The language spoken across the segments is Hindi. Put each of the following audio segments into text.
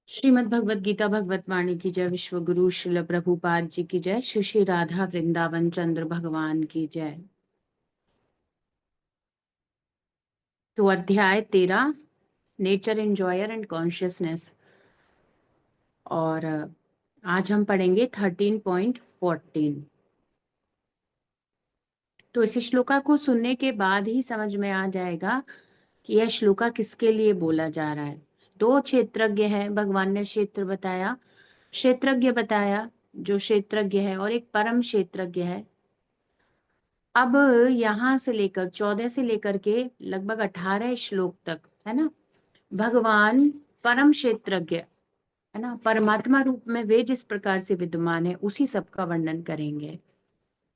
श्रीमद् भगवत गीता भगवत वाणी की जय। विश्व गुरु श्रील प्रभुपाद जी की जय। श्री श्री राधा वृंदावन चंद्र भगवान की जय। तो अध्याय 13, नेचर एंजॉयर एंड कॉन्शियसनेस। और आज हम पढ़ेंगे 13.14। तो इस श्लोका को सुनने के बाद ही समझ में आ जाएगा कि यह श्लोका किसके लिए बोला जा रहा है। दो क्षेत्रज्ञ हैं, भगवान ने क्षेत्र बताया, क्षेत्रज्ञ बताया जो क्षेत्रज्ञ है, और एक परम क्षेत्रज्ञ है। अब यहां से लेकर 14 से लेकर के लगभग 18 श्लोक तक है ना, भगवान परम क्षेत्रज्ञ है ना, परमात्मा रूप में वे जिस प्रकार से विद्यमान है उसी सब का वर्णन करेंगे,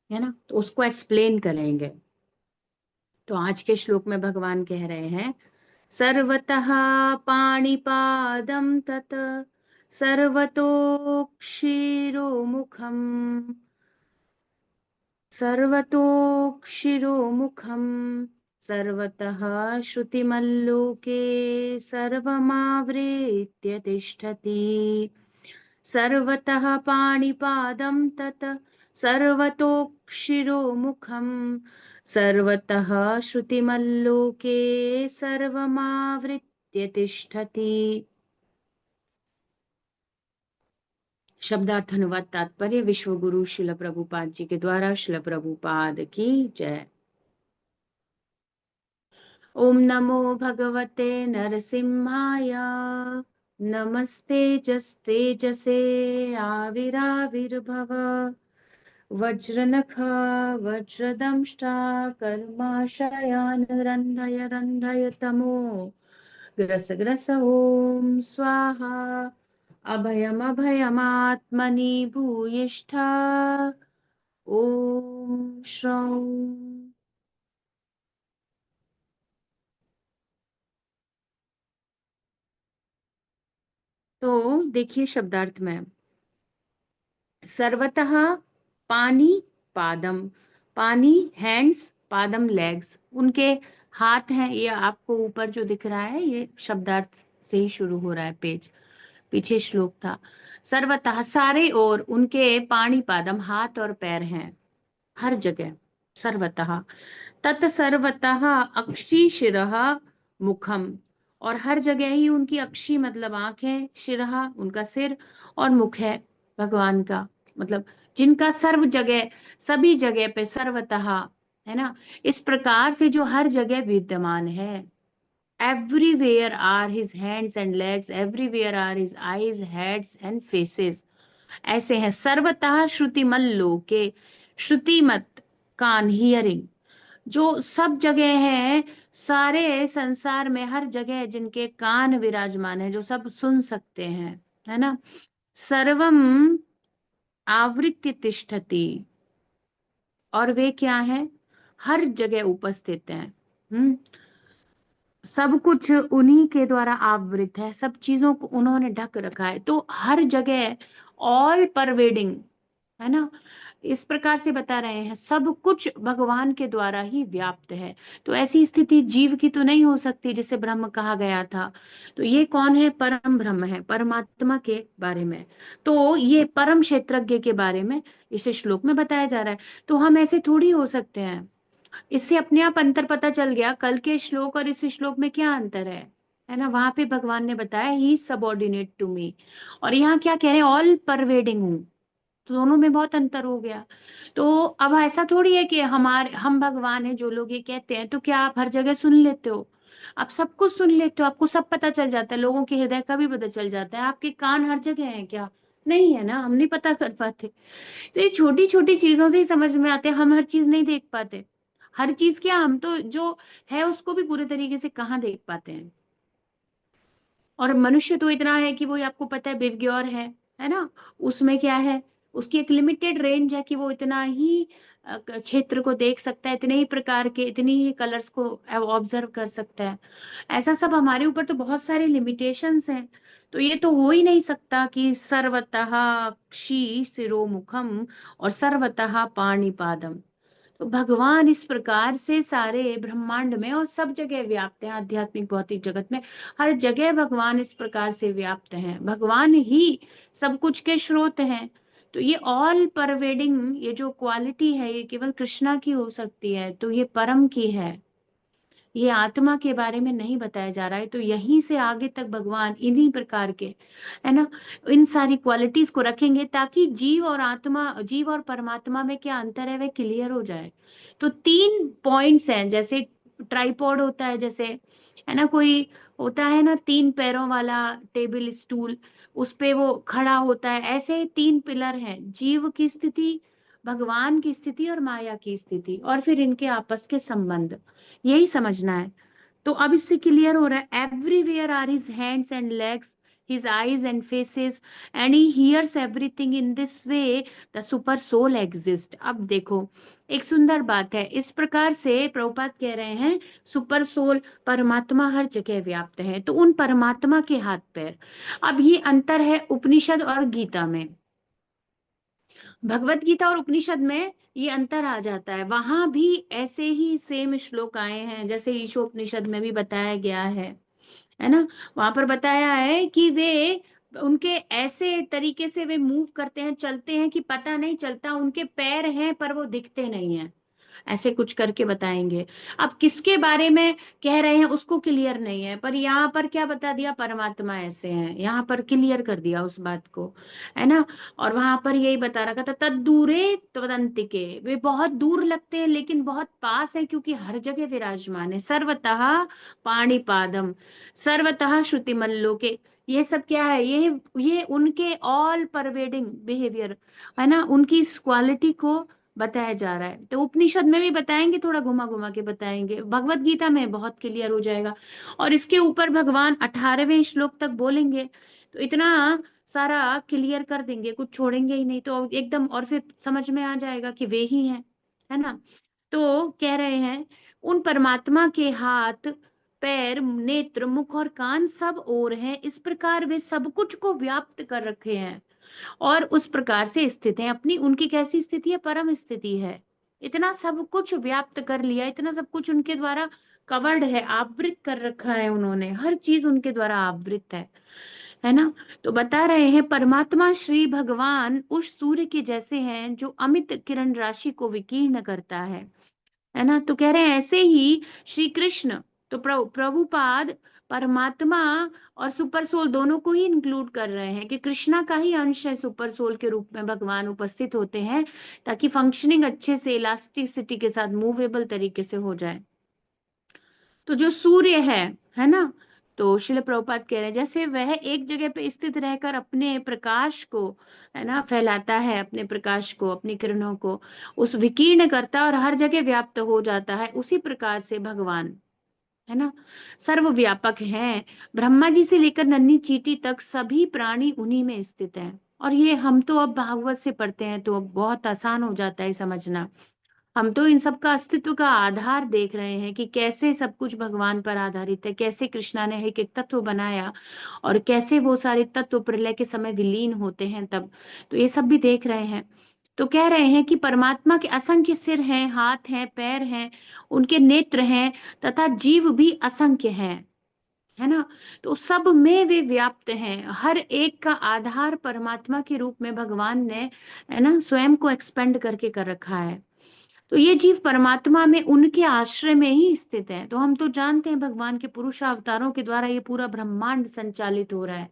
है ना, तो उसको एक्सप्लेन करेंगे। तो आज के श्लोक में भगवान कह रहे हैं, सर्वतः पाणिपादं तत् सर्वतोक्षिरोमुखम् सर्वतोक्षिरोमुखम् सर्वतः श्रुतिमल्लोके सर्वमावृत्य तिष्ठति। सर्वतः पाणिपादं तत् सर्वतोक्षिरोमुखम् सर्वतः श्रुतिमल्लोके सर्वमावृत्य तिष्ठति। शब्दार्थ अनुवाद तात्पर्य विश्व गुरु शिल प्रभुपाद जी के द्वारा। शिल प्रभुपाद की जय। ओम नमो भगवते नरसिंहाय। नमस्ते जस्तेजसे आविराविर्भव। वज्रनख वज्रदंष्टा कर्माशयान् रन्धय रन्धय तमो ग्रस ग्रस ओम स्वाहा। अभयमभयमात्मनि भूयिष्ठा ओम श्रौं। तो देखिए शब्दार्थ में, सर्वतः पानी पादम, पानी हैंड्स, पादम लेग्स, उनके हाथ हैं। ये आपको ऊपर जो दिख रहा है ये शब्दार्थ से ही शुरू हो रहा है पेज, पीछे श्लोक था। सर्वतः सारे, और उनके पाणी पादम हाथ और पैर हैं हर जगह। सर्वतः तत् सर्वतः अक्षी शिरः मुखम, और हर जगह ही उनकी अक्षी मतलब आंखें, शिरः उनका सिर, और मुख है भगवान का, मतलब जिनका सर्व जगह सभी जगह पे सर्वतः है ना, इस प्रकार से जो हर जगह विद्यमान है। Everywhere are his hands and legs, everywhere are his eyes heads and faces. ऐसे हैं सर्वतः श्रुतिमल लोके, श्रुतिमत कान हियरिंग, जो सब जगह है, सारे संसार में हर जगह जिनके कान विराजमान है, जो सब सुन सकते हैं, है ना। सर्वम आवृत्य तिष्ठति, और वे क्या है, हर जगह उपस्थित हैं। सब कुछ उन्हीं के द्वारा आवृत है, सब चीजों को उन्होंने ढक रखा है, तो हर जगह ऑल परवेडिंग है ना, इस प्रकार से बता रहे हैं सब कुछ भगवान के द्वारा ही व्याप्त है। तो ऐसी स्थिति जीव की तो नहीं हो सकती जिसे ब्रह्म कहा गया था। तो ये कौन है, परम ब्रह्म है, परमात्मा के बारे में। तो ये परम क्षेत्रज्ञ के बारे में इस श्लोक में बताया जा रहा है। तो हम ऐसे थोड़ी हो सकते हैं, इससे अपने आप अंतर पता चल गया। कल के श्लोक और इस श्लोक में क्या अंतर है ना। वहां पे भगवान ने बताया ही सबऑर्डिनेट टू मी, और यहाँ क्या कह रहे हैं, ऑल परवेडिंग हूँ। तो दोनों में बहुत अंतर हो गया। तो अब ऐसा थोड़ी है कि हम भगवान है, जो लोग ये कहते हैं, तो क्या आप हर जगह सुन लेते हो, आप सब कुछ सुन लेते हो, आपको सब पता चल जाता है, लोगों के हृदय का भी पता चल जाता है, आपके कान हर जगह हैं क्या? नहीं है ना, हम नहीं पता कर पाते। तो ये छोटी छोटी चीजों से ही समझ में आते हैं, हम हर चीज नहीं देख पाते। हर चीज क्या, हम तो जो है उसको भी पूरे तरीके से कहाँ देख पाते हैं। और मनुष्य तो इतना है कि वो आपको पता है बिवग्योर है ना, उसमें क्या है, उसकी एक लिमिटेड रेंज है कि वो इतना ही क्षेत्र को देख सकता है, इतने ही प्रकार के, इतनी ही कलर्स को ऑब्जर्व कर सकता है। ऐसा सब हमारे ऊपर तो बहुत सारे लिमिटेशंस हैं। तो ये तो हो ही नहीं सकता कि सर्वतः क्षी सिरोमुखम और सर्वतः पाणिपादम। तो भगवान इस प्रकार से सारे ब्रह्मांड में और सब जगह व्याप्त हैं, आध्यात्मिक भौतिक जगत में हर जगह भगवान इस प्रकार से व्याप्त हैं। भगवान ही सब कुछ के स्रोत हैं। तो ये ऑल परवेडिंग, ये जो क्वालिटी है, ये केवल कृष्णा की हो सकती है, तो ये परम की है। ये आत्मा के बारे में नहीं बताया जा रहा है। तो यहीं से आगे तक भगवान इन्हीं प्रकार के, है ना, इन सारी क्वालिटीज को रखेंगे ताकि जीव और आत्मा, जीव और परमात्मा में क्या अंतर है, वे क्लियर हो जाए। तो 3 पॉइंट्स हैं, जैसे ट्राइपॉड होता है, जैसे, है ना, कोई होता है ना 3 पैरों वाला टेबल स्टूल, उस पे वो खड़ा होता है, ऐसे ही 3 पिलर हैं, जीव की स्थिति, भगवान की स्थिति और माया की स्थिति, और फिर इनके आपस के संबंध, यही समझना है। तो अब इससे क्लियर हो रहा है, everywhere are his hands and legs, his eyes and faces, and he hears everything, in this way the super soul exist. अब देखो, एक सुंदर बात है, इस प्रकार से प्रभुपाद कह रहे हैं सुपर सोल परमात्मा हर जगह व्याप्त है, तो उन परमात्मा के हाथ पैर। अब ये अंतर है उपनिषद और गीता में, भगवत गीता और उपनिषद में ये अंतर आ जाता है। वहां भी ऐसे ही सेम श्लोक आए हैं जैसे ईशोपनिषद में भी बताया गया है ना। वहां पर बताया है कि वे, उनके ऐसे तरीके से वे मूव करते हैं, चलते हैं कि पता नहीं चलता, उनके पैर हैं पर वो दिखते नहीं है, ऐसे कुछ करके बताएंगे। अब किसके बारे में कह रहे हैं उसको क्लियर नहीं है, पर यहाँ पर क्या बता दिया, परमात्मा ऐसे हैं, यहाँ पर क्लियर कर दिया उस बात को, है ना। और वहां पर यही बता रखा था, तद दूरे त्वदंतिके, वे बहुत दूर लगते हैं लेकिन बहुत पास है, क्योंकि हर जगह विराजमान है। सर्वतः पाणिपादम, सर्वतः श्रुतिमल्लोके, ये सब क्या है, ये उनके ऑल परवेडिंग बिहेवियर, है ना, उनकी इस क्वालिटी को बताया जा रहा है। तो उपनिषद में भी बताएंगे, थोड़ा घुमा घुमा के बताएंगे, भगवत गीता में बहुत क्लियर हो जाएगा। और इसके ऊपर भगवान 18वें श्लोक तक बोलेंगे, तो इतना सारा क्लियर कर देंगे, कुछ छोड़ेंगे ही नहीं, तो एकदम, और फिर समझ में आ जाएगा कि वे ही हैं, है ना। तो कह रहे हैं उन परमात्मा के हाथ पैर नेत्र मुख और कान सब ओर हैं, इस प्रकार वे सब कुछ को व्याप्त कर रखे हैं और उस प्रकार से स्थित है। अपनी उनकी कैसी स्थिति है, परम स्थिति है। इतना सब कुछ व्याप्त कर लिया, इतना सब कुछ उनके द्वारा कवर्ड है, आवृत कर रखा है उन्होंने, हर चीज उनके द्वारा आवृत है ना। तो बता रहे हैं परमात्मा श्री भगवान उस सूर्य के जैसे हैं जो अमित किरण राशि को विकीर्ण करता है ना। तो कह रहे हैं ऐसे ही श्री कृष्ण, तो प्रभुपाद परमात्मा और सुपर सोल दोनों को ही इंक्लूड कर रहे हैं कि कृष्णा का ही अंश है, सुपर सोल के रूप में भगवान उपस्थित होते हैं ताकि फंक्शनिंग अच्छे से इलास्टिसिटी के साथ मूवेबल तरीके से हो जाए। तो जो सूर्य है ना, तो शिल प्रभुपाद कह रहे हैं जैसे वह एक जगह पे स्थित रहकर अपने प्रकाश को, है ना, फैलाता है, अपने प्रकाश को, अपनी किरणों को उस विकीर्ण करता है और हर जगह व्याप्त हो जाता है, उसी प्रकार से भगवान, है ना, सर्वव्यापक हैं। ब्रह्मा जी से लेकर नन्ही चींटी तक सभी प्राणी उन्हीं में स्थित हैं। और ये हम तो अब भागवत से पढ़ते हैं तो अब बहुत आसान हो जाता है समझना। हम तो इन सब का अस्तित्व का आधार देख रहे हैं कि कैसे सब कुछ भगवान पर आधारित है, कैसे कृष्णा ने एक एक तत्व बनाया और कैसे वो सारे तत्व प्रलय के समय विलीन होते हैं तब, तो ये सब भी देख रहे हैं। तो कह रहे हैं कि परमात्मा के असंख्य सिर हैं, हाथ हैं, पैर हैं, उनके नेत्र हैं, तथा जीव भी असंख्य हैं, है ना। तो सब में वे व्याप्त हैं, हर एक का आधार परमात्मा के रूप में भगवान ने, है ना, स्वयं को एक्सपेंड करके कर रखा है। तो ये जीव परमात्मा में उनके आश्रय में ही स्थित है। तो हम तो जानते हैं भगवान के पुरुष अवतारों के द्वारा ये पूरा ब्रह्मांड संचालित हो रहा है,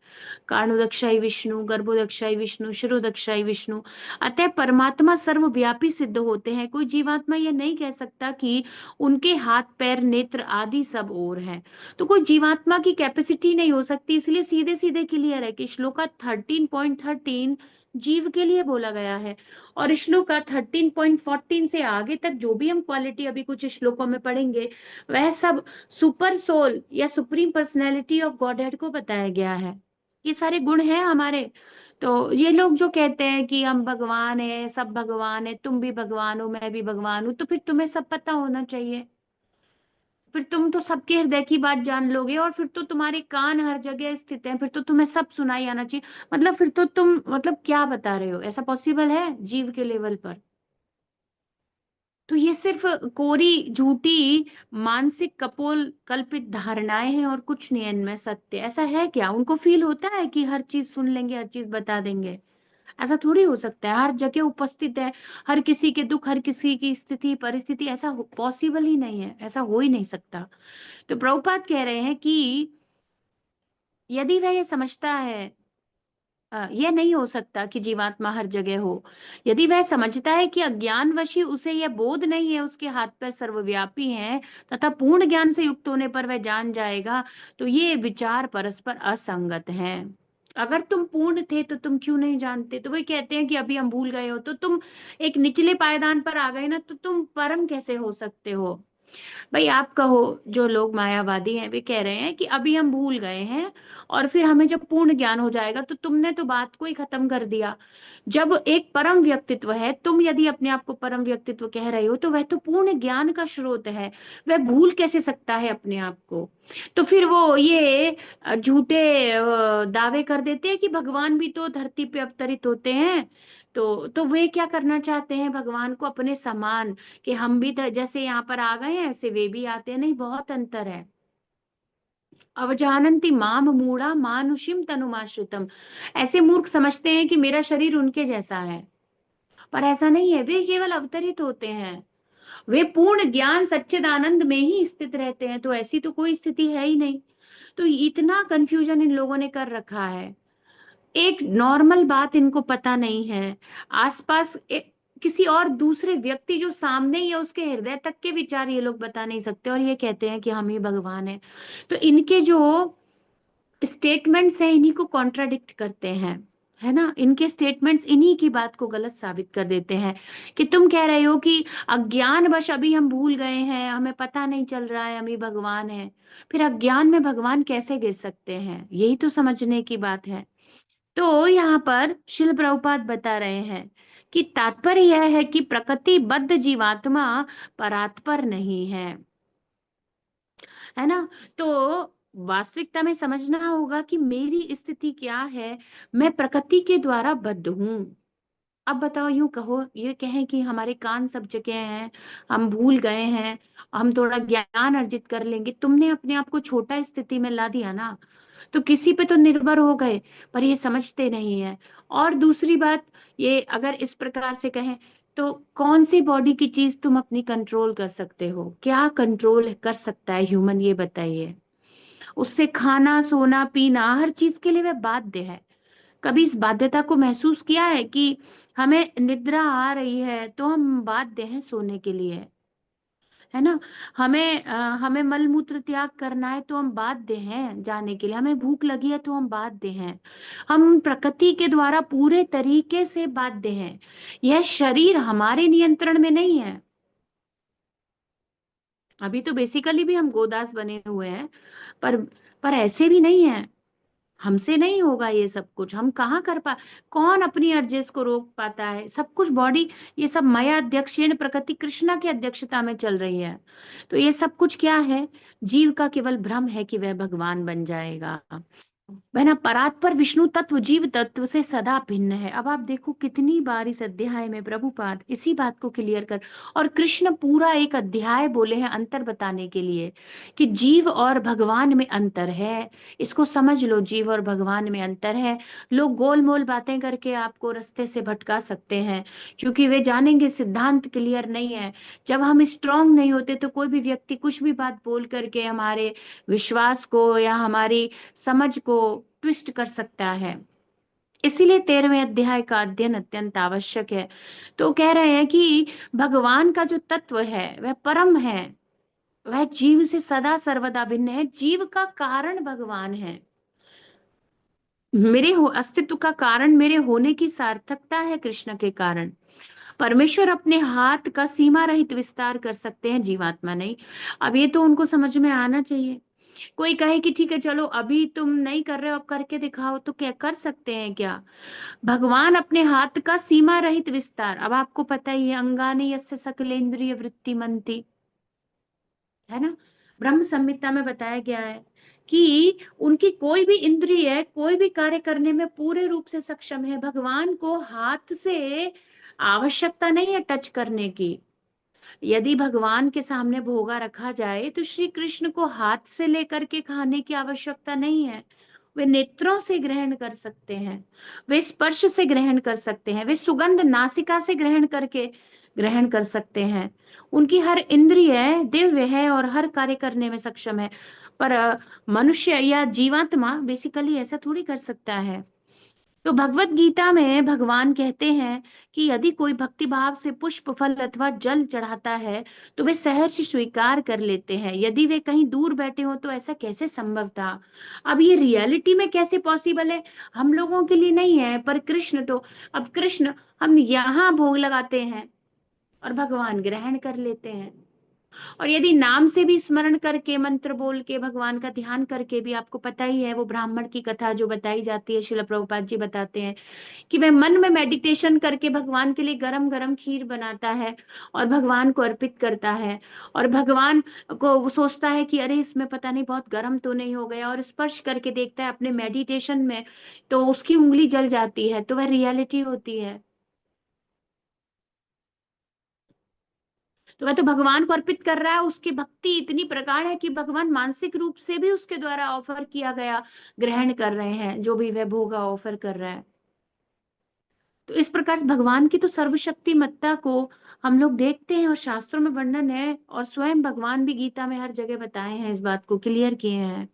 कारणोदक्षाई विष्णु, गर्भोदक्षाई विष्णु, शिरोदक्षाई विष्णु। अतः परमात्मा सर्वव्यापी सिद्ध होते हैं। कोई जीवात्मा ये नहीं कह सकता कि उनके हाथ पैर नेत्र आदि सब और हैं, तो कोई जीवात्मा की कैपेसिटी नहीं हो सकती। इसलिए सीधे सीधे क्लियर है कि श्लोका 13.13 जीव के लिए बोला गया है, और श्लोका 13.14 से आगे तक जो भी हम क्वालिटी अभी कुछ श्लोकों में पढ़ेंगे वह सब सुपर सोल या सुप्रीम पर्सनैलिटी ऑफ गॉडहेड को बताया गया है। ये सारे गुण हैं हमारे। तो ये लोग जो कहते हैं कि हम भगवान है, सब भगवान है, तुम भी भगवान हो, मैं भी भगवान हूं, तो फिर तुम्हें सब पता होना चाहिए, फिर तुम तो सबके हृदय की बात जान लोगे, और फिर तो तुम्हारे कान हर जगह स्थित हैं, फिर तो तुम्हें सब सुनाई आना चाहिए। मतलब फिर तो तुम, मतलब क्या बता रहे हो, ऐसा पॉसिबल है जीव के लेवल पर? तो ये सिर्फ कोरी झूठी मानसिक कपोल कल्पित धारणाएं हैं और कुछ नहीं है इनमें सत्य। ऐसा है क्या? उनको फील होता है कि हर चीज सुन लेंगे, हर चीज बता देंगे? ऐसा थोड़ी हो सकता है। हर जगह उपस्थित है, हर किसी के दुख, हर किसी की स्थिति परिस्थिति, ऐसा पॉसिबल ही नहीं है, ऐसा हो ही नहीं सकता। तो प्रभुपाद कह रहे हैं कि यदि वह ये समझता है, यह नहीं हो सकता कि जीवात्मा हर जगह हो। यदि वह समझता है कि अज्ञानवश ही उसे यह बोध नहीं है उसके हाथ पैर सर्वव्यापी हैं तथा पूर्ण ज्ञान से युक्त होने पर वह जान जाएगा, तो ये विचार परस्पर असंगत हैं। अगर तुम पूर्ण थे तो तुम क्यों नहीं जानते? तो वही कहते हैं कि अभी हम भूल गए हो, तो तुम एक निचले पायदान पर आ गए ना, तो तुम परम कैसे हो सकते हो? भाई आप कहो, जो लोग मायावादी हैं वे कह रहे हैं कि अभी हम भूल गए हैं और फिर हमें जब पूर्ण ज्ञान हो जाएगा, तो तुमने तो बात को ही खत्म कर दिया। जब एक परम व्यक्तित्व है, तुम यदि अपने आप को परम व्यक्तित्व कह रहे हो, तो वह तो पूर्ण ज्ञान का स्रोत है। वह भूल कैसे सकता है अपने आप को? तो फिर वो ये झूठे दावे कर देते हैं कि भगवान भी तो धरती पे अवतरित होते हैं। तो वे क्या करना चाहते हैं? भगवान को अपने समान, कि हम भी तो जैसे यहाँ पर आ गए हैं ऐसे वे भी आते हैं। नहीं, बहुत अंतर है। अवजानन्ति माम मूढ़ा मानुषिम तनुमाश्रितम। ऐसे मूर्ख समझते हैं कि मेरा शरीर उनके जैसा है, पर ऐसा नहीं है। वे केवल अवतरित होते हैं, वे पूर्ण ज्ञान सच्चिदानंद में ही स्थित रहते हैं। तो ऐसी तो कोई स्थिति है ही नहीं। तो इतना कंफ्यूजन इन लोगों ने कर रखा है। एक नॉर्मल बात इनको पता नहीं है। आसपास किसी और दूसरे व्यक्ति जो सामने ही है उसके हृदय तक के विचार ये लोग बता नहीं सकते, और ये कहते हैं कि हम ही भगवान हैं। तो इनके जो स्टेटमेंट्स हैं इन्हीं को कॉन्ट्राडिक्ट करते हैं, है ना। इनके स्टेटमेंट्स इन्हीं की बात को गलत साबित कर देते हैं। कि तुम कह रहे हो कि अज्ञानवश अभी हम भूल गए हैं, हमें पता नहीं चल रहा है हम ही भगवान है। फिर अज्ञान में भगवान कैसे गिर सकते हैं? यही तो समझने की बात है। तो यहाँ पर शिल प्रभुपाद बता रहे हैं कि तात्पर्य यह है कि प्रकृतिबद्ध जीवात्मा परात्पर नहीं है, है ना। तो वास्तविकता में समझना होगा कि मेरी स्थिति क्या है। मैं प्रकृति के द्वारा बद्ध हूं। अब बताओ, यूं कहो, ये कहें कि हमारे कान सब जगह हैं, हम भूल गए हैं, हम थोड़ा ज्ञान अर्जित कर लेंगे। तुमने अपने आप को छोटा स्थिति में ला दिया ना, तो किसी पे तो निर्भर हो गए, पर ये समझते नहीं है। और दूसरी बात, ये अगर इस प्रकार से कहें, तो कौन सी बॉडी की चीज तुम अपनी कंट्रोल कर सकते हो? क्या कंट्रोल कर सकता है ह्यूमन, ये बताइए। उससे खाना सोना पीना हर चीज के लिए वह बाध्य है। कभी इस बाध्यता को महसूस किया है कि हमें निद्रा आ रही है तो हम बाध्य हैं सोने के लिए, है ना। हमें मल मूत्र त्याग करना है तो हम बाध्य हैं जाने के लिए। हमें भूख लगी है तो हम बाध्य हैं। हम प्रकृति के द्वारा पूरे तरीके से बाध्य हैं। यह शरीर हमारे नियंत्रण में नहीं है। अभी तो बेसिकली भी हम गोदास बने हुए हैं, पर ऐसे भी नहीं है। हमसे नहीं होगा ये सब कुछ। हम कहाँ कर पा कौन अपनी अर्जिस को रोक पाता है? सब कुछ बॉडी, ये सब माया अध्यक्षीण प्रकृति कृष्णा की अध्यक्षता में चल रही है। तो ये सब कुछ क्या है? जीव का केवल भ्रम है कि वह भगवान बन जाएगा। वह ना परात्पर विष्णु तत्व जीव तत्व से सदा भिन्न है। अब आप देखो कितनी बार इस अध्याय में प्रभुपाद इसी बात को क्लियर कर, और कृष्ण पूरा एक अध्याय बोले हैं अंतर बताने के लिए कि जीव और भगवान में अंतर है। इसको समझ लो, जीव और भगवान में अंतर है। लोग गोलमोल बातें करके आपको रास्ते से भटका सकते हैं, क्योंकि वे जानेंगे सिद्धांत क्लियर नहीं है। जब हम स्ट्रांग नहीं होते तो कोई भी व्यक्ति कुछ भी बात बोल करके हमारे विश्वास को या हमारी समझ को ट्विस्ट कर सकता है। इसीलिए 13वें अध्याय का अध्ययन अत्यंत आवश्यक है। तो कह रहे हैं कि भगवान का जो तत्व है वह परम है, वह जीव से सदा सर्वदा भिन्न है। जीव का कारण भगवान है। अस्तित्व का कारण मेरे होने की सार्थकता है कृष्ण के कारण। परमेश्वर अपने हाथ का सीमा रहित विस्तार कर सकते हैं, जीवात्मा नहीं। अब ये तो उनको समझ में आना चाहिए। कोई कहे कि ठीक है चलो अभी तुम नहीं कर रहे हो, अब करके दिखाओ, तो क्या कर सकते हैं क्या? भगवान अपने हाथ का सीमा रहित विस्तार, अब आपको पता ही है, अंगानि यस्य सकलेंद्रिय वृत्ति मंति, है ना। ब्रह्म संहिता में बताया गया है कि उनकी कोई भी इंद्रिय कोई भी कार्य करने में पूरे रूप से सक्षम है। भगवान को हाथ से आवश्यकता नहीं है टच करने की, यदि भगवान के सामने भोगा रखा जाए तो श्री कृष्ण को हाथ से लेकर के खाने की आवश्यकता नहीं है। वे नेत्रों से ग्रहण कर सकते हैं, वे स्पर्श से ग्रहण कर सकते हैं, वे सुगंध नासिका से ग्रहण कर सकते हैं। उनकी हर इंद्रिय दिव्य है और हर कार्य करने में सक्षम है। पर मनुष्य या जीवात्मा बेसिकली ऐसा थोड़ी कर सकता है। तो भगवत गीता में भगवान कहते हैं कि यदि कोई भक्ति भाव से पुष्प फल अथवा जल चढ़ाता है तो वे सहर्ष स्वीकार कर लेते हैं। यदि वे कहीं दूर बैठे हो तो ऐसा कैसे संभव था? अब ये रियलिटी में कैसे पॉसिबल है? हम लोगों के लिए नहीं है, पर कृष्ण तो, अब कृष्ण, हम यहाँ भोग लगाते हैं और भगवान ग्रहण कर लेते हैं। और यदि नाम से भी स्मरण करके, मंत्र बोल के, भगवान का ध्यान करके भी, आपको पता ही है वो ब्राह्मण की कथा जो बताई जाती है, श्रील प्रभुपाद जी बताते हैं कि वह मन में मेडिटेशन करके भगवान के लिए गरम गरम खीर बनाता है और भगवान को अर्पित करता है। और भगवान को वो सोचता है कि अरे इसमें पता नहीं बहुत गर्म तो नहीं हो गया, और स्पर्श करके देखता है अपने मेडिटेशन में तो उसकी उंगली जल जाती है, तो वह रियलिटी होती है। तो वह तो भगवान को अर्पित कर रहा है, उसकी भक्ति इतनी प्रगाढ़ है कि भगवान मानसिक रूप से भी उसके द्वारा ऑफर किया गया ग्रहण कर रहे हैं, जो भी वह भोगा ऑफर कर रहा है। तो इस प्रकार भगवान की तो सर्वशक्तिमत्ता को हम लोग देखते हैं और शास्त्रों में वर्णन है, और स्वयं भगवान भी गीता में हर जगह बताए हैं, इस बात को क्लियर किए हैं,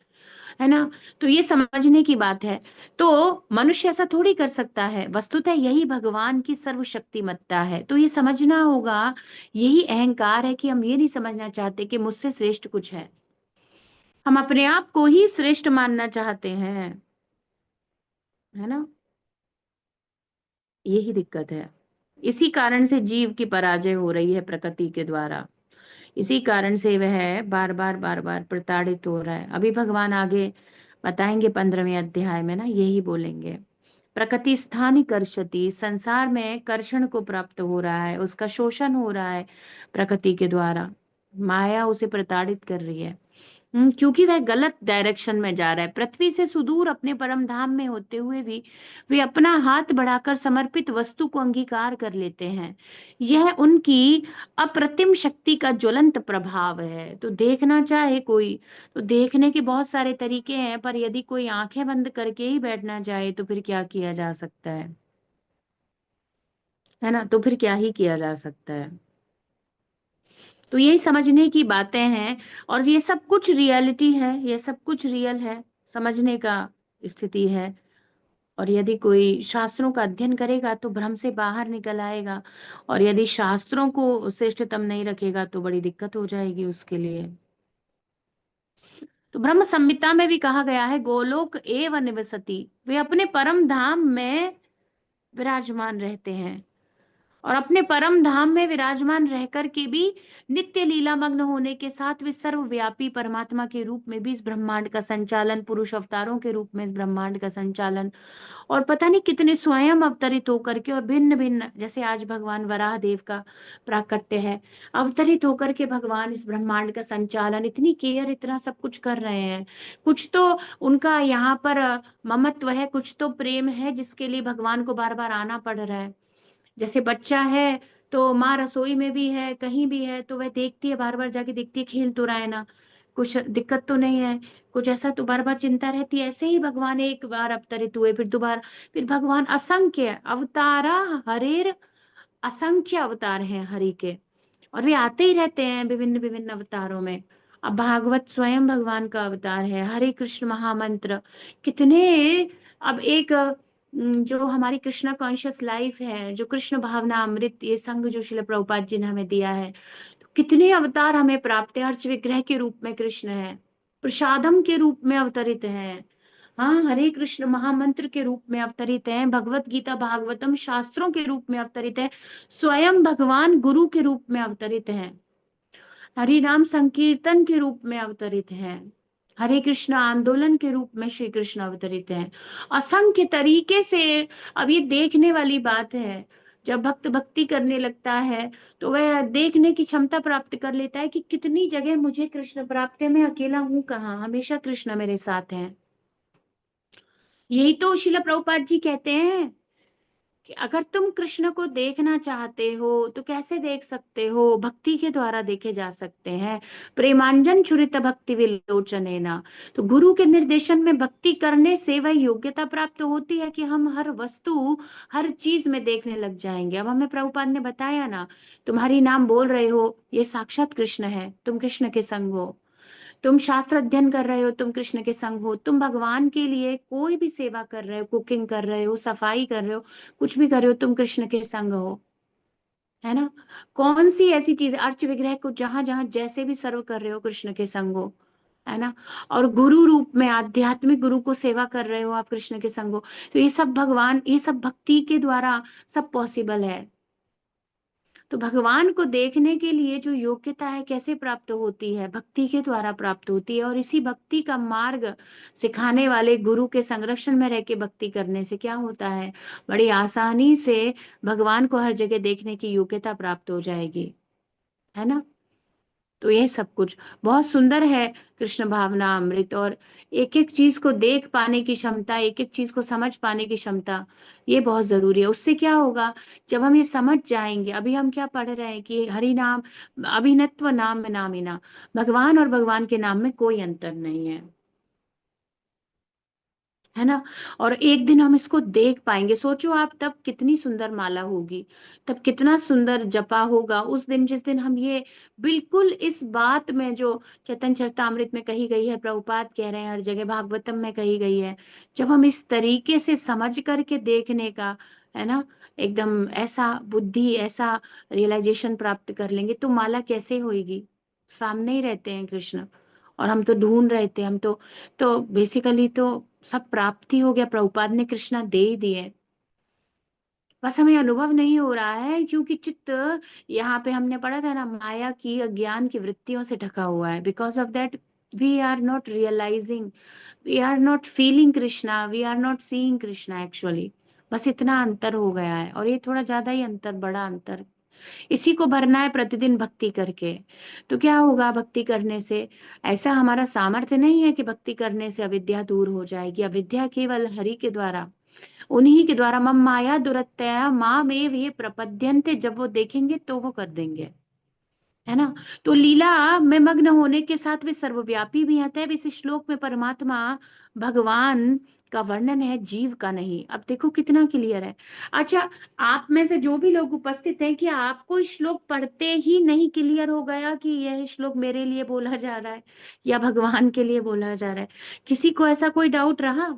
है ना? तो ये समझने की बात है। तो मनुष्य ऐसा थोड़ी कर सकता है, वस्तुतः यही भगवान की सर्वशक्तिमत्ता है। तो ये समझना होगा, यही अहंकार है कि हम ये नहीं समझना चाहते कि मुझसे श्रेष्ठ कुछ है। हम अपने आप को ही श्रेष्ठ मानना चाहते हैं, है ना? यही दिक्कत है। इसी कारण से जीव की पराजय हो रही है प्रकृति के द्वारा। इसी कारण से वह बार बार प्रताड़ित हो रहा है। अभी भगवान आगे बताएंगे 15वें अध्याय में ना, यही बोलेंगे। प्रकृति स्थानि कर्षति, संसार में कर्षण को प्राप्त हो रहा है, उसका शोषण हो रहा है प्रकृति के द्वारा। माया उसे प्रताड़ित कर रही है। क्योंकि वह गलत डायरेक्शन में जा रहा है। पृथ्वी से सुदूर अपने परम धाम में होते हुए भी वे अपना हाथ बढ़ाकर समर्पित वस्तु को अंगीकार कर लेते हैं। यह उनकी अप्रतिम शक्ति का ज्वलंत प्रभाव है। तो देखना चाहे कोई तो देखने के बहुत सारे तरीके हैं, पर यदि कोई आंखें बंद करके ही बैठना चाहे तो फिर क्या किया जा सकता है ना? तो फिर क्या ही किया जा सकता है। तो यही समझने की बातें हैं, और ये सब कुछ रियलिटी है, ये सब कुछ रियल है, समझने का स्थिति है। और यदि कोई शास्त्रों का अध्ययन करेगा तो भ्रम से बाहर निकल आएगा, और यदि शास्त्रों को श्रेष्ठतम नहीं रखेगा तो बड़ी दिक्कत हो जाएगी उसके लिए। तो ब्रह्म संहिता में भी कहा गया है, गोलोक एव निवसति, वे अपने परम धाम में विराजमान रहते हैं। और अपने परम धाम में विराजमान रहकर के भी नित्य लीला मग्न होने के साथ वे सर्वव्यापी परमात्मा के रूप में भी इस ब्रह्मांड का संचालन, पुरुष अवतारों के रूप में इस ब्रह्मांड का संचालन, और पता नहीं कितने स्वयं अवतरित होकर के, और भिन्न भिन्न, जैसे आज भगवान वराह देव का प्राकट्य है, अवतरित होकर के भगवान इस ब्रह्मांड का संचालन, इतनी केयर, इतना सब कुछ कर रहे हैं। कुछ तो उनका यहाँ पर ममत्व है, कुछ तो प्रेम है, जिसके लिए भगवान को बार बार आना पड़ रहा है। जैसे बच्चा है तो माँ रसोई में भी है, कहीं भी है, तो वह देखती है, बार बार जाके देखती है खेल तो रहा है ना, कुछ दिक्कत तो नहीं है, कुछ ऐसा, तो बार बार चिंता रहती है। ऐसे ही भगवान एक बार अवतरित हुए, फिर दोबारा, फिर भगवान असंख्य अवतारा हरेर, असंख्य अवतार हैं हरि के, और वे आते ही रहते हैं विभिन्न विभिन्न अवतारों में। अब भागवत स्वयं भगवान का अवतार है, हरे कृष्ण महामंत्र कितने। अब एक जो हमारी कृष्णा कॉन्शियस लाइफ है, जो कृष्ण भावना अमृत ये संघ जो शिल प्रभुपाद जी ने हमें दिया है, तो कितने अवतार हमें प्राप्त है। अर्च विग्रह के रूप में कृष्ण है, प्रसादम के रूप में अवतरित है, हाँ, हरे कृष्ण महामंत्र के रूप में अवतरित है, भगवत गीता भागवतम शास्त्रों के रूप में अवतरित है, स्वयं भगवान गुरु के रूप में अवतरित है, हरि नाम संकीर्तन के रूप में अवतरित है, हरे कृष्ण आंदोलन के रूप में श्री कृष्ण अवतरित है, असंख्य तरीके से। अब ये देखने वाली बात है, जब भक्त भक्ति करने लगता है तो वह देखने की क्षमता प्राप्त कर लेता है कि कितनी जगह मुझे कृष्ण प्राप्त है, मैं अकेला हूं कहाँ, हमेशा कृष्ण मेरे साथ हैं। यही तो शिला प्रभुपाद जी कहते हैं कि अगर तुम कृष्ण को देखना चाहते हो तो कैसे देख सकते हो? भक्ति के द्वारा देखे जा सकते हैं। प्रेमांजन छुरित भक्ति विलोचनेना। तो गुरु के निर्देशन में भक्ति करने से वह योग्यता प्राप्त होती है कि हम हर वस्तु, हर चीज में देखने लग जाएंगे। अब हमें प्रभुपाद ने बताया ना, तुम्हारी नाम बोल रहे हो, ये साक्षात कृष्ण है, तुम कृष्ण के संग हो। तुम शास्त्र अध्ययन कर रहे हो, तुम कृष्ण के संग हो। तुम भगवान के लिए कोई भी सेवा कर रहे हो, कुकिंग कर रहे हो, सफाई कर रहे हो, कुछ भी कर रहे हो, तुम कृष्ण के संग हो। है ना? कौन सी ऐसी चीज, अर्च विग्रह को जहां जहां जैसे भी सर्व कर रहे हो, कृष्ण के संग हो। है ना? और गुरु रूप में आध्यात्मिक गुरु को सेवा कर रहे हो, आप कृष्ण के संग हो। तो ये सब भगवान, ये सब भक्ति के द्वारा सब पॉसिबल है। तो भगवान को देखने के लिए जो योग्यता है कैसे प्राप्त होती है? भक्ति के द्वारा प्राप्त होती है। और इसी भक्ति का मार्ग सिखाने वाले गुरु के संरक्षण में रह के भक्ति करने से क्या होता है? बड़ी आसानी से भगवान को हर जगह देखने की योग्यता प्राप्त हो जाएगी। है ना? तो ये सब कुछ बहुत सुंदर है कृष्ण भावना अमृत। और एक एक चीज को देख पाने की क्षमता, एक एक चीज को समझ पाने की क्षमता, ये बहुत जरूरी है। उससे क्या होगा? जब हम ये समझ जाएंगे, अभी हम क्या पढ़ रहे हैं कि हरि नाम अभिनत्व नाम में नामिना, भगवान और भगवान के नाम में कोई अंतर नहीं है। है ना? और एक दिन हम इसको देख पाएंगे। सोचो आप, तब कितनी सुंदर माला होगी, तब कितना सुंदर जपा होगा उस दिन, जिस दिन हम ये बिल्कुल इस बात में जो चैतन्य चरितामृत में कही गई है, प्रभुपाद कह रहे हैं, हर जगह भागवतम में कही गई है, जब हम इस तरीके से समझ करके देखने का, है ना, एकदम ऐसा बुद्धि, ऐसा रियलाइजेशन प्राप्त कर लेंगे, तो माला कैसे होगी? सामने ही रहते हैं कृष्ण, और हम तो ढूंढ रहे थे। हम तो बेसिकली तो सब प्राप्ति हो गया, प्रभुपाद ने कृष्णा दे ही दिए। बस हमें अनुभव नहीं हो रहा है, क्योंकि चित्त, यहाँ पे हमने पढ़ा था ना, माया की, अज्ञान की वृत्तियों से ढका हुआ है। Because of that we are not realising, we are not feeling Krishna, we are not seeing Krishna actually. बस इतना अंतर हो गया है, और ये थोड़ा ज्यादा ही अंतर, बड़ा अंतर। इसी को भरना है प्रतिदिन भक्ति करके। तो क्या होगा भक्ति करने से? ऐसा हमारा सामर्थ्य नहीं है कि भक्ति करने से अविद्या दूर हो जाएगी। अविद्या केवल हरि के द्वारा, उन्हीं के द्वारा, मम माया दुरत्यया माम एव ये प्रपद्यन्ते, जब वो देखेंगे तो वो कर देंगे। है ना? तो लीला में मग्न होने के साथ वे सर्वव्यापी भी हैं। तब इस श्लोक में परमात्मा भगवान का वर्णन है, जीव का नहीं। अब देखो कितना क्लियर है। अच्छा, आप में से जो भी लोग उपस्थित हैं, कि आपको इस श्लोक पढ़ते ही नहीं क्लियर हो गया कि यह श्लोक मेरे लिए बोला जा रहा है या भगवान के लिए बोला जा रहा है? किसी को ऐसा कोई डाउट रहा?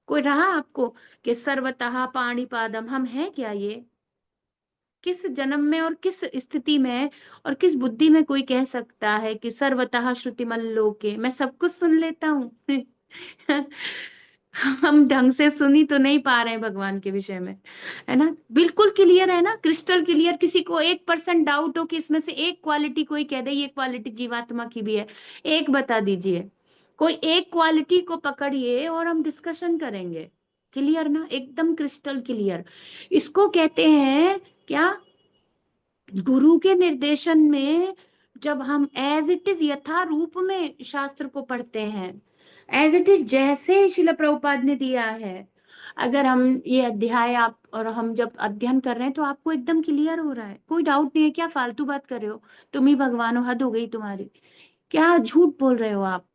कोई रहा आपको कि सर्वतः पाणिपादम हम हैं क्या? ये किस जन्म में और किस स्थिति में और किस बुद्धि में कोई कह सकता है कि सर्वतः श्रुतिमल लोके, मैं सब कुछ सुन लेता हूँ? हम ढंग से सुनी तो नहीं पा रहे हैं भगवान के विषय में। है ना? बिल्कुल क्लियर है ना, क्रिस्टल क्लियर। किसी को 1% डाउट हो कि इसमें से एक क्वालिटी कोई कह दे, ये क्वालिटी जीवात्मा की भी है, एक बता दीजिए। कोई एक क्वालिटी को पकड़िए और हम डिस्कशन करेंगे। क्लियर ना? एकदम क्रिस्टल क्लियर। इसको कहते हैं क्या? गुरु के निर्देशन में जब हम एज इट इज, यथा रूप में शास्त्र को पढ़ते हैं, एज इट इज, जैसे शिल प्रभुपाद ने दिया है, अगर हम ये अध्याय आप और हम जब अध्ययन कर रहे हैं, तो आपको एकदम क्लियर हो रहा है, कोई डाउट नहीं है। क्या फालतू बात कर रहे हो? तुम ही भगवान हो, हद हो गई तुम्हारी। क्या झूठ बोल रहे हो आप?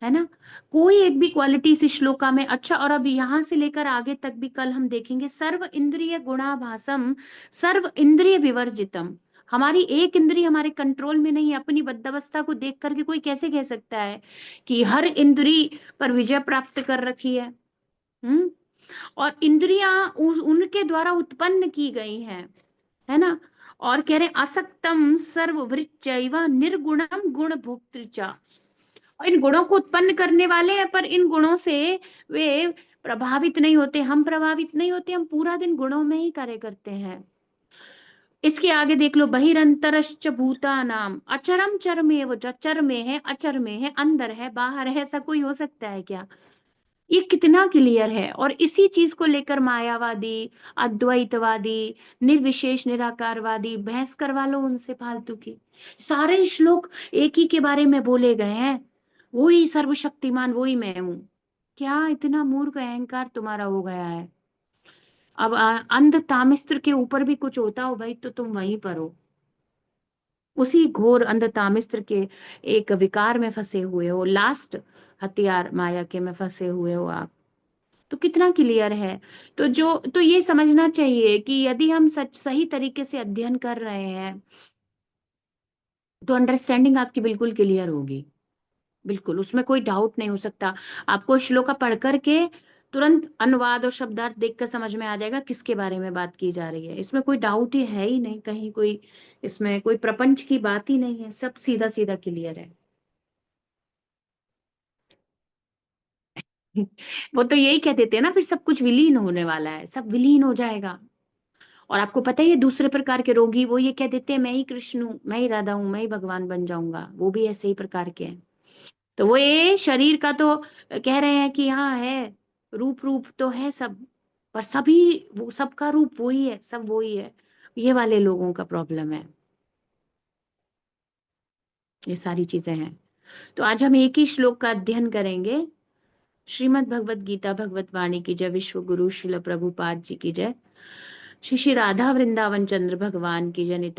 है ना? कोई एक भी क्वालिटी इस श्लोका में। अच्छा, और अब यहां से लेकर आगे तक भी कल हम देखेंगे, सर्व इंद्रिय गुणाभासम सर्व इंद्रिय विवर्जितम। हमारी एक इंद्रिय हमारे कंट्रोल में नहीं है। अपनी बद्धावस्था को देख करके कोई कैसे कह सकता है कि हर इंद्री पर विजय प्राप्त कर रखी है? हम्म। और इंद्रियां उनके द्वारा उत्पन्न की गई हैं। है ना? और कह रहे हैं, असक्तम सर्ववृच्चैव निर्गुणम गुण भोक्तृ। और इन गुणों को उत्पन्न करने वाले हैं, पर इन गुणों से वे प्रभावित नहीं होते। हम प्रभावित नहीं होते, हम पूरा दिन गुणों में ही कार्य करते हैं। इसके आगे देख लो, बहिरंतरश्च भूतानाम अचरम चरमेव, जो चर में है, अचर में है, अंदर है, बाहर है, ऐसा कोई हो सकता है क्या? ये कितना क्लियर है। और इसी चीज को लेकर मायावादी, अद्वैतवादी, निर्विशेष निराकारवादी बहस करवा लो उनसे फालतू की। सारे श्लोक एक ही के बारे में बोले गए हैं, वही सर्वशक्तिमान, वही मैं हूं। क्या इतना मूर्ख अहंकार तुम्हारा हो गया है? अब अंध तामिस्त्र के ऊपर भी कुछ होता हो भाई, तो तुम वहीं पर हो, उसी घोर अंध तामिस्त्र के एक विकार में फंसे हुए हो, लास्ट हथियार माया के में फंसे हुए हो आप। तो कितना क्लियर है। तो ये समझना चाहिए कि यदि हम सच सही तरीके से अध्ययन कर रहे हैं, तो अंडरस्टैंडिंग आपकी बिल्कुल क्लियर होगी, बिल्कुल उसमें कोई डाउट नहीं हो सकता। आपको श्लोका पढ़ करके तुरंत अनुवाद और शब्दार्थ देखकर समझ में आ जाएगा किसके बारे में बात की जा रही है। इसमें कोई डाउट ही है ही नहीं, कहीं कोई इसमें कोई प्रपंच की बात ही नहीं है, सब सीधा सीधा क्लियर है। वो तो यही कह देते हैं ना, फिर सब कुछ विलीन होने वाला है, सब विलीन हो जाएगा। और आपको पता है ये दूसरे प्रकार के रोगी वो ये कह देते हैं मैं ही कृष्ण हूँ, मैं ही राधा हूँ, मैं ही भगवान बन जाऊंगा, वो भी ऐसे ही प्रकार के हैं। तो वो ये शरीर का तो कह रहे हैं कि हाँ है, रूप रूप तो है सब, पर सभी वो सबका रूप वही है, सब वही है। ये वाले लोगों का प्रॉब्लम है, ये सारी चीजें हैं। तो आज हम एक ही श्लोक का अध्ययन करेंगे। श्रीमद् भगवत गीता भगवत वाणी की जय, विश्व गुरु शिल प्रभुपाद जी की जय, श्री श्री राधा वृंदावन चंद्र भगवान की जय।